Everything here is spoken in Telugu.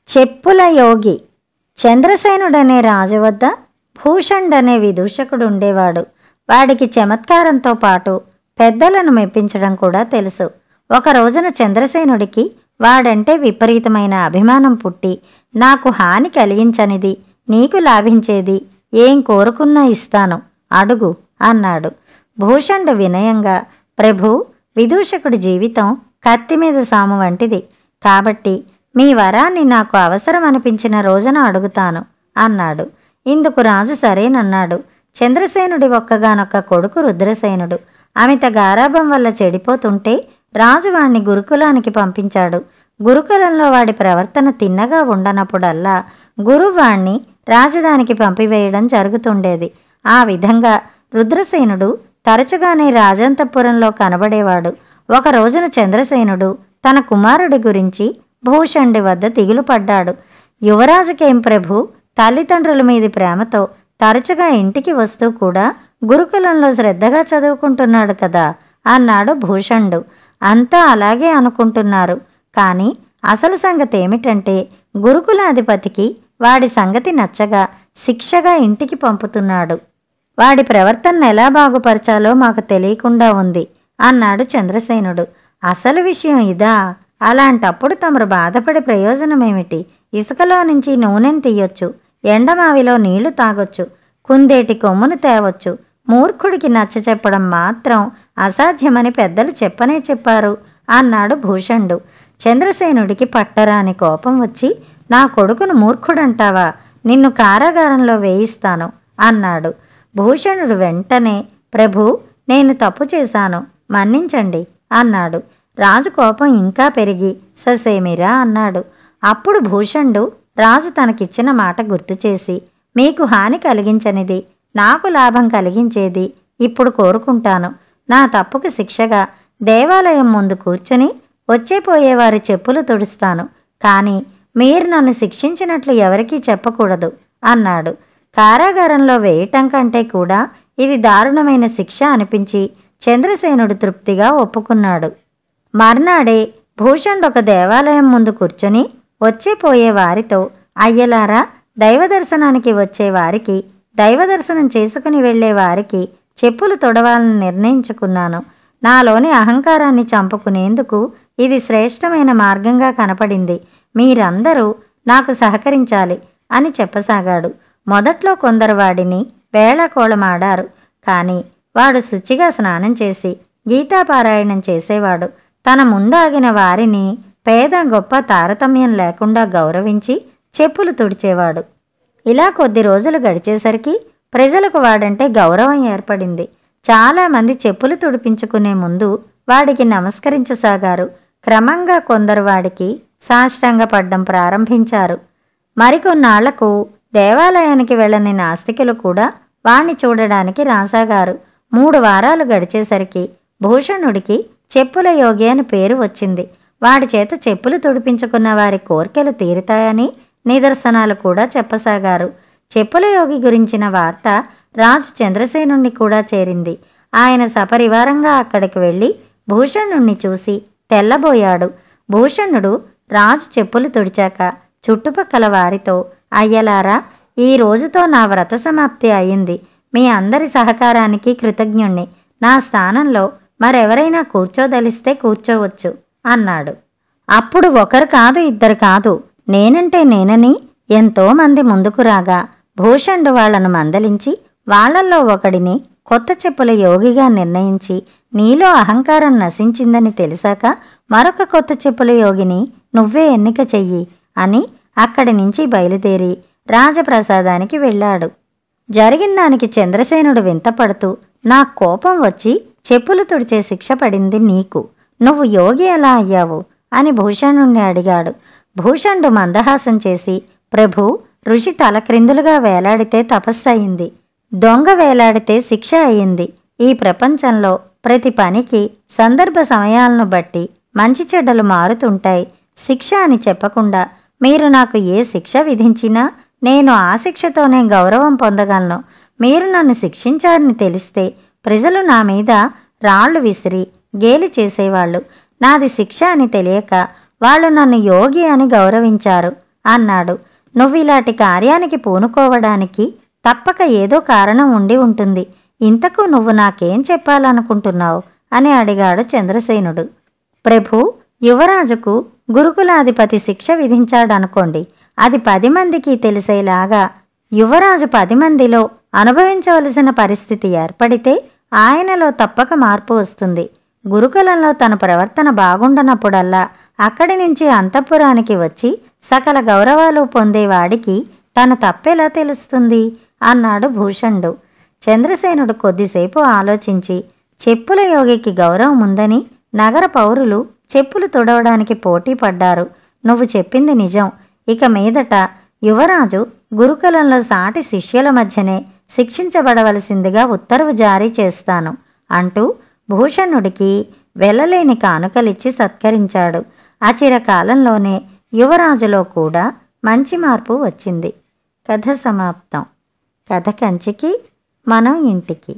చెప్పుల యోగి. చంద్రసేనుడనే రాజు వద్ద భూషణుడనే విదూషకుడు ఉండేవాడు. వాడికి చమత్కారంతో పాటు పెద్దలను మెప్పించడం కూడా తెలుసు. ఒక రోజున చంద్రసేనుడికి వాడంటే విపరీతమైన అభిమానం పుట్టి, నాకు హాని కలిగించనిది, నీకు లాభించేది ఏం కోరుకున్నా ఇస్తాను, అడుగు అన్నాడు. భూషణుడు వినయంగా, ప్రభూ, విదూషకుడి జీవితం కత్తిమీద సాము వంటిది, కాబట్టి మీ వరాన్ని నాకు అవసరం అనిపించిన రోజున అడుగుతాను అన్నాడు. ఇందుకు రాజు సరేనన్నాడు. చంద్రసేనుడి ఒక్కగానొక్క కొడుకు రుద్రసేనుడు. అమిత గారాభం వల్ల చెడిపోతుంటే రాజు వాణ్ణి గురుకులానికి పంపించాడు. గురుకులంలో వాడి ప్రవర్తన తిన్నగా ఉండనప్పుడల్లా గురువు వాణ్ణి రాజధానికి పంపివేయడం జరుగుతుండేది. ఆ విధంగా రుద్రసేనుడు తరచుగానే రాజంతపురంలో కనబడేవాడు. ఒక రోజున చంద్రసేనుడు తన కుమారుడి గురించి భూషణుడి వద్ద దిగులు పడ్డాడు. యువరాజుకేం ప్రభు, తల్లిదండ్రుల మీది ప్రేమతో తరచుగా ఇంటికి వస్తూ కూడా గురుకులంలో శ్రద్ధగా చదువుకుంటున్నాడు కదా అన్నాడు భూషణుడు. అంతా అలాగే అనుకుంటున్నారు, కానీ అసలు సంగతి ఏమిటంటే గురుకులాధిపతికి వాడి సంగతి నచ్చగా శిక్షగా ఇంటికి పంపుతున్నాడు. వాడి ప్రవర్తన ఎలా బాగుపరచాలో మాకు తెలియకుండా ఉంది అన్నాడు చంద్రసేనుడు. అసలు విషయం ఇదా? అలాంటప్పుడు తమరు బాధపడే ప్రయోజనమేమిటి? ఇసుకలో నుంచి నూనెను తీయొచ్చు, ఎండమావిలో నీళ్లు తాగొచ్చు, కుందేటి కొమ్మును తేవచ్చు. మూర్ఖుడికి నచ్చ చెప్పడం మాత్రం అసాధ్యమని పెద్దలు చెప్పనే చెప్పారు అన్నాడు భూషణుడు. చంద్రసేనుడికి పట్టరాని కోపం వచ్చి, నా కొడుకును మూర్ఖుడంటావా? నిన్ను కారాగారంలో వేయిస్తాను అన్నాడు. భూషణుడు వెంటనే, ప్రభూ, నేను తప్పు చేశాను, మన్నించండి అన్నాడు. రాజు కోపం ఇంకా పెరిగి ససేమిరా అన్నాడు. అప్పుడు భూషణుడు రాజు తనకిచ్చిన మాట గుర్తుచేసి, మీకు హాని కలిగించనిది, నాకు లాభం కలిగించేది ఇప్పుడు కోరుకుంటాను. నా తప్పుకు శిక్షగా దేవాలయం ముందు కూర్చుని వచ్చేపోయేవారి చెప్పులు తుడుస్తాను, కానీ మీరు నన్ను శిక్షించినట్లు ఎవరికీ చెప్పకూడదు అన్నాడు. కారాగారంలో వేయటం కంటే కూడా ఇది దారుణమైన శిక్ష అనిపించి చంద్రసేనుడు తృప్తిగా ఒప్పుకున్నాడు. మర్నాడే భూషణుడు ఒక దేవాలయం ముందు కూర్చుని వచ్చేపోయే వారితో, అయ్యలారా, దైవదర్శనానికి వచ్చే వారికి, దైవదర్శనం చేసుకుని వెళ్లే వారికి చెప్పులు తొడవాలని నిర్ణయించుకున్నాను. నాలోని అహంకారాన్ని చంపుకునేందుకు ఇది శ్రేష్టమైన మార్గంగా కనపడింది. మీరందరూ నాకు సహకరించాలి అని చెప్పసాగాడు. మొదట్లో కొందరు వాడిని వేళాకోళమాడారు, కానీ వాడు శుచిగా స్నానం చేసి గీతాపారాయణం చేసేవాడు. తన ముందాగిన వారిని పేద గొప్ప తారతమ్యం లేకుండా గౌరవించి చెప్పులు తుడిచేవాడు. ఇలా కొద్ది రోజులు గడిచేసరికి ప్రజలకు వాడంటే గౌరవం ఏర్పడింది. చాలామంది చెప్పులు తుడిపించుకునే ముందు వాడికి నమస్కరించసాగారు. క్రమంగా కొందరు వాడికి సాష్టాంగపడ్డం ప్రారంభించారు. మరికొన్నాళ్లకు దేవాలయానికి వెళ్ళని నాస్తికులు కూడా వాణ్ణి చూడడానికి రాసాగారు. 3 వారాలు గడిచేసరికి భూషణుడికి చెప్పుల యోగి అని పేరు వచ్చింది. వాడి చేత చెప్పులు తుడిపించుకున్న వారి కోర్కెలు తీరుతాయని నిదర్శనాలు కూడా చెప్పసాగారు. చెప్పుల యోగి గురించిన వార్త రాజు చంద్రసేనుణ్ణి కూడా చేరింది. ఆయన సపరివారంగా అక్కడికి వెళ్ళి భూషణుణ్ణి చూసి తెల్లబోయాడు. భూషణుడు రాజు చెప్పులు తుడిచాక చుట్టుపక్కల వారితో, అయ్యలారా, ఈ రోజుతో నా వ్రత సమాప్తి అయింది. మీ అందరి సహకారానికి కృతజ్ఞుణ్ణి. నా స్థానంలో మరెవరైనా కూర్చోదలిస్తే కూర్చోవచ్చు అన్నాడు. అప్పుడు ఒకరు కాదు, ఇద్దరు కాదు, నేనంటే నేనని ఎంతోమంది ముందుకు రాగా భూషణుడు వాళ్లను మందలించి వాళ్లల్లో ఒకడిని కొత్త చెప్పుల యోగిగా నిర్ణయించి, నీలో అహంకారం నశించిందని తెలిసాక మరొక కొత్త చెప్పుల యోగిని నువ్వే ఎన్నిక చెయ్యి అని అక్కడి నుంచి బయలుదేరి రాజప్రసాదానికి వెళ్ళాడు. జరిగిందానికి చంద్రసేనుడు వింతపడుతూ, నా కోపం వచ్చి చెప్పులు తుడిచే శిక్ష పడింది నీకు, నువ్వు యోగి ఎలా అయ్యావు అని భూషణుణ్ణి అడిగాడు. భూషణుడు మందహాసం చేసి, ప్రభూ, ఋషి తలక్రిందులుగా వేలాడితే తపస్సు అయింది, దొంగ వేలాడితే శిక్ష అయింది. ఈ ప్రపంచంలో ప్రతి పనికి సందర్భ సమయాలను బట్టి మంచి చెడ్డలు మారుతుంటాయి. శిక్ష అని చెప్పకుండా మీరు నాకు ఏ శిక్ష విధించినా నేను ఆ శిక్షతోనే గౌరవం పొందగలను. మీరు నన్ను శిక్షించారని తెలిస్తే ప్రజలు నా మీద రాళ్లు విసిరి గేలి చేసేవాళ్ళు. నాది శిక్ష అని తెలియక వాళ్ళు నన్ను యోగి అని గౌరవించారు అన్నాడు. నువ్విలాంటి కార్యానికి పూనుకోవడానికి తప్పక ఏదో కారణం ఉండి ఉంటుంది. ఇంతకు నువ్వు నాకేం చెప్పాలనుకుంటున్నావు అని అడిగాడు చంద్రసేనుడు. ప్రభు, యువరాజుకు గురుకులాధిపతి శిక్ష విధించాడనుకోండి. అది 10 మందికి తెలిసేలాగా యువరాజు 10 మందిలో అనుభవించవలసిన పరిస్థితి ఏర్పడితే ఆయనలో తప్పక మార్పు వస్తుంది. గురుకులంలో తన ప్రవర్తన బాగుండనప్పుడల్లా అక్కడి నుంచి అంతఃపురానికి వచ్చి సకల గౌరవాలు పొందేవాడికి తన తప్పెలా తెలుస్తుంది అన్నాడు భూషణుడు. చంద్రసేనుడు కొద్దిసేపు ఆలోచించి, చెప్పుల యోగికి గౌరవం ఉందని నగర పౌరులు చెప్పులు తుడవడానికి పోటీ పడ్డారు. నువ్వు చెప్పింది నిజం. ఇక మీదట యువరాజు గురుకులంలో సాటి శిష్యుల మధ్యనే శిక్షించబడవలసిందిగా ఉత్తర్వు జారీ చేస్తాను అంటూ భూషణుడికి వెళ్ళలేని కానుకలిచ్చి సత్కరించాడు. అచిరకాలంలోనే యువరాజులో కూడా మంచి మార్పు వచ్చింది. కథ సమాప్తం. కథ కంచికి, మనం ఇంటికి.